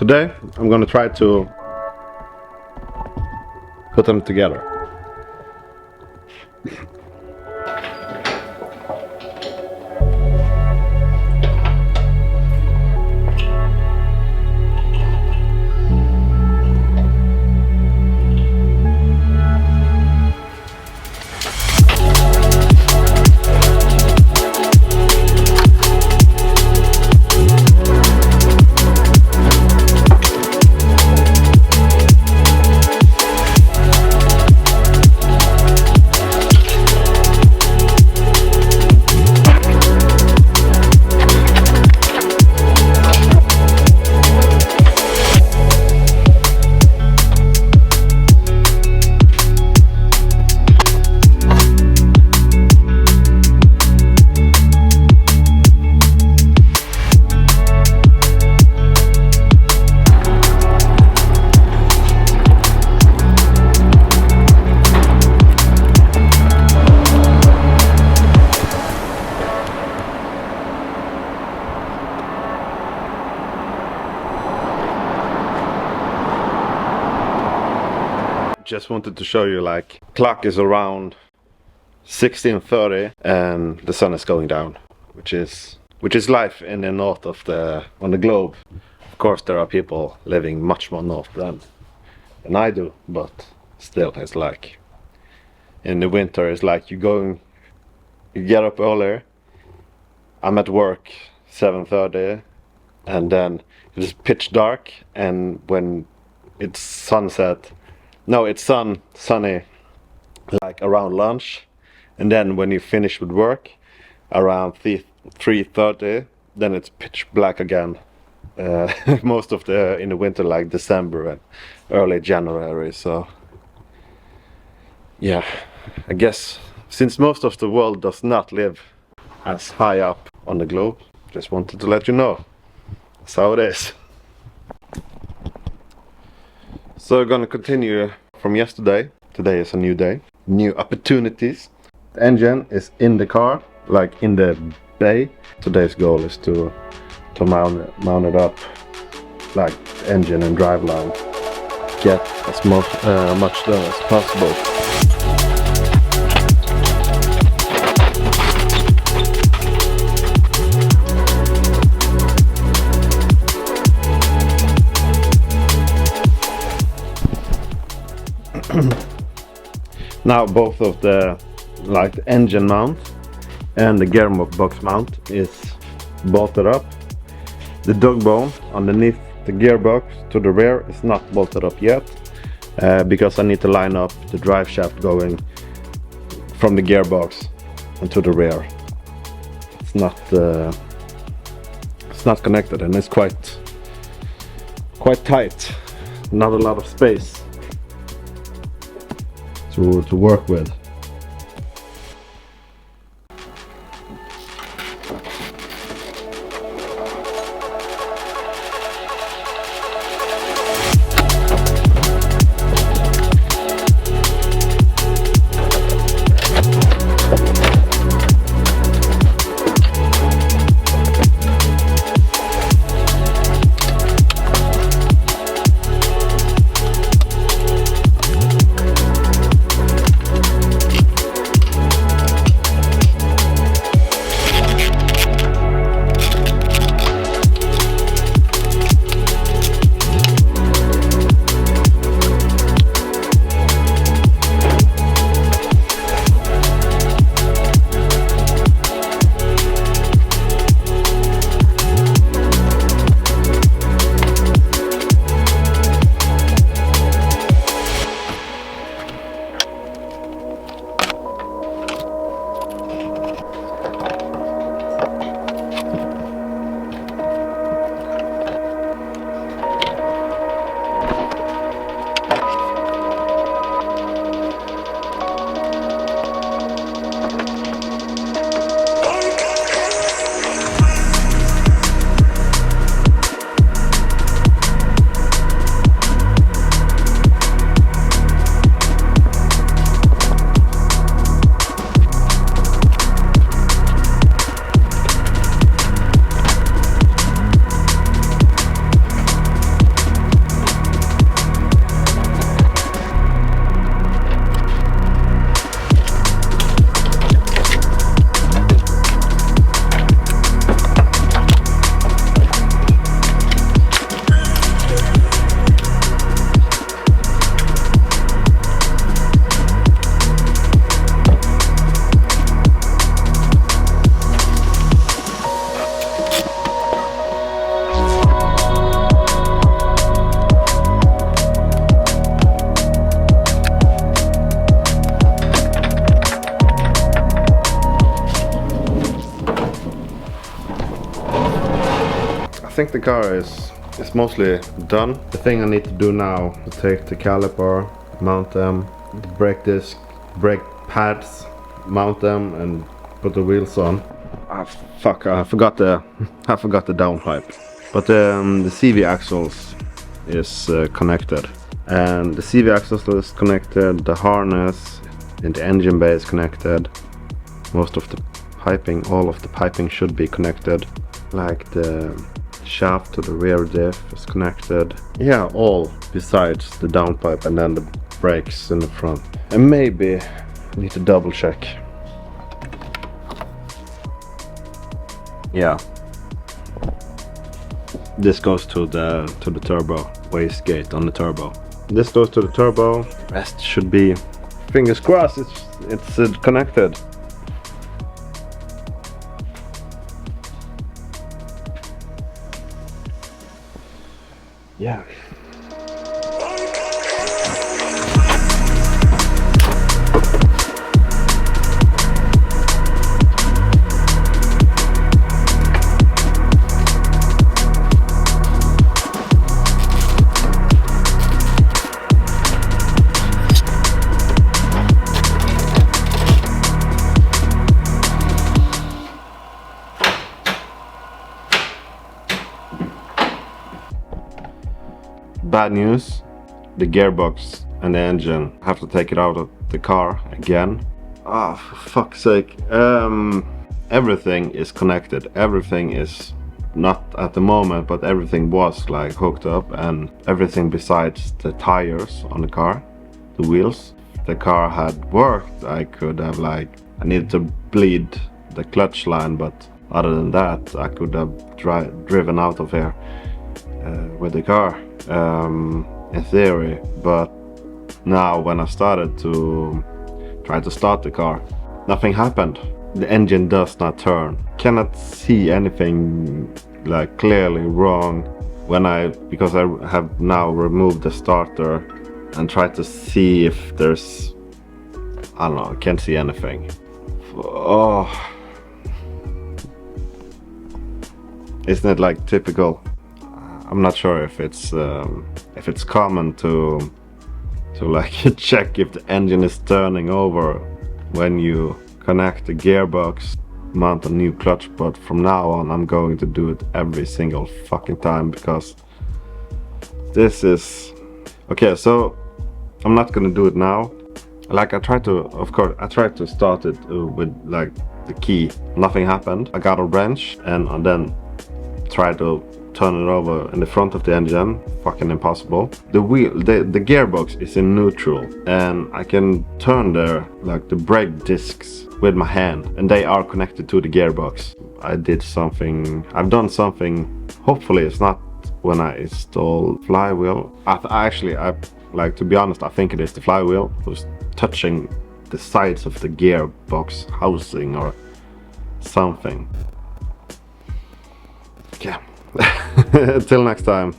today I'm gonna try to put them together. Just wanted to show you, like, clock is around 16:30 and the sun is going down, which is life in the north of on the globe. Of course there are people living much more north than I do, but still it's like in the winter it's like you get up earlier. I'm at work 7:30 and then it's pitch dark, and when it's sunset, no, it's sunny like around lunch, and then when you finish with work around 3:30, then it's pitch black again. Most of in the winter, like December and early January. So yeah, I guess since most of the world does not live as high up on the globe, just wanted to let you know that's how it is. So we're gonna continue from yesterday. Today is a new day, new opportunities. The engine is in the car, like in the bay. Today's goal is to mount it up, like engine and driveline. Get as much done as possible. Now both of the engine mount and the gearbox mount is bolted up. The dog bone underneath the gearbox to the rear is not bolted up yet, because I need to line up the drive shaft going from the gearbox and to the rear. It's not connected, and it's quite tight. Not a lot of space to work with. think the car is mostly done. The thing I need to do now is take the caliper, mount them, the brake disc, brake pads, mount them, and put the wheels on. Ah, fuck! I forgot the downpipe. But the CV axles is connected, and the CV axles is connected. The harness and the engine bay is connected. Most of the piping, all of the piping should be connected. Like the shaft to the rear diff is connected. Yeah, all besides the downpipe and then the brakes in the front. And maybe I need to double check. Yeah. This goes to the turbo wastegate on the turbo. This goes to the turbo. Rest should be, fingers crossed, it's connected. Yeah. Bad news, the gearbox and the engine. I have to take it out of the car again. Ah, for fuck's sake. Everything is connected. Everything is not at the moment, but everything was like hooked up, and everything besides the tires on the car, the wheels. If the car had worked, I could have I needed to bleed the clutch line, but other than that, I could have driven out of here with the car. In theory, but now when I started to try to start the car, nothing happened. The engine does not turn. Cannot see anything clearly wrong because I have now removed the starter and tried to see if there's, I don't know, I can't see anything. Oh, isn't it typical? I'm not sure if it's common to check if the engine is turning over when you connect the gearbox, mount a new clutch, but from now on I'm going to do it every single fucking time, because this is okay. So I'm not gonna do it now. I tried to start it with the key. Nothing happened. I got a wrench and then tried to turn it over in the front of the engine. Fucking impossible. The gearbox is in neutral, and I can turn the brake discs with my hand, and they are connected to the gearbox. I've done something. Hopefully it's not when I install flywheel. To be honest, I think it is the flywheel who's touching the sides of the gearbox housing or something. Yeah. Till next time.